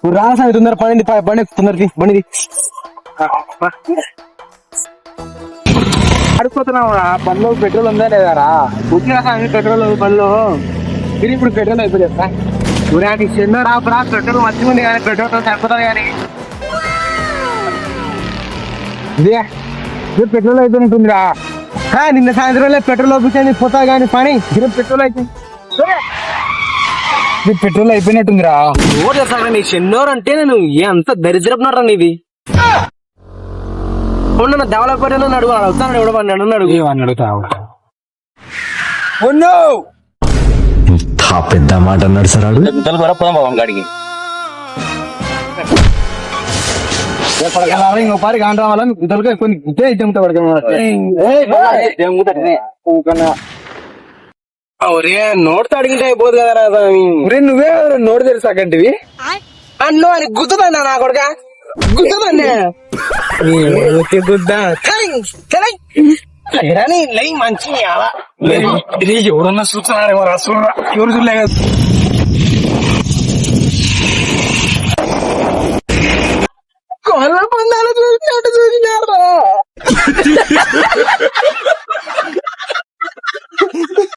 రాసా తొందర బండి బండి తొందరది బండిది అడుగుతున్నావు బండ్లో పెట్రోల్ ఉందా లేదారా బుద్ధి రాసామి పెట్రోల్ బండ్లో తిరిగి ఇప్పుడు పెట్రోల్ అయిపోయిందా ఊరాకి చిన్న రాపురా పెట్రోల్ మంచిగా ఉంది కానీ పెట్రోల్ సరిపోతుంది కానీ ఇదే పెట్రోల్ అయిపోతుంటుందిరా నిన్న సాయంత్రం పెట్రోల్ ఆఫీస్ పోతా కానీ పని పెట్రోల్ అయిపోయింది పెట్రోల్ అయిపోయినట్టుందిరా ఓటు చేస్తారా నీ చెన్నోరు అంటే నేను ఎంత దరిద్రపున్నారా నీది ఉన్న డెవలపర్ అడుగు అవుతాను ఎవడమన్నాడు అడుగు ఏమని అడుగుతావు ఇంత పెద్ద మాట అన్నాడు సార్ పోదాం గాడికి ఇంకో పారి కాని రావాలని గుద్దలుగా కొన్ని గుద్దే జమ్ముతా నోటితో అడిగితే అయిపోదు కదా నువ్వే నోటు తెలుసాకంటివి అన్నో అని గుద్దుదన్నా నా కొడుక గుద్దుదన్నా గుద్దా లై మంచి ఎవరన్నా చూస్తున్నారేమో ఎవరు చూడలే కదా కొల్ల పొందాలు చూసినట్టు చూసినారా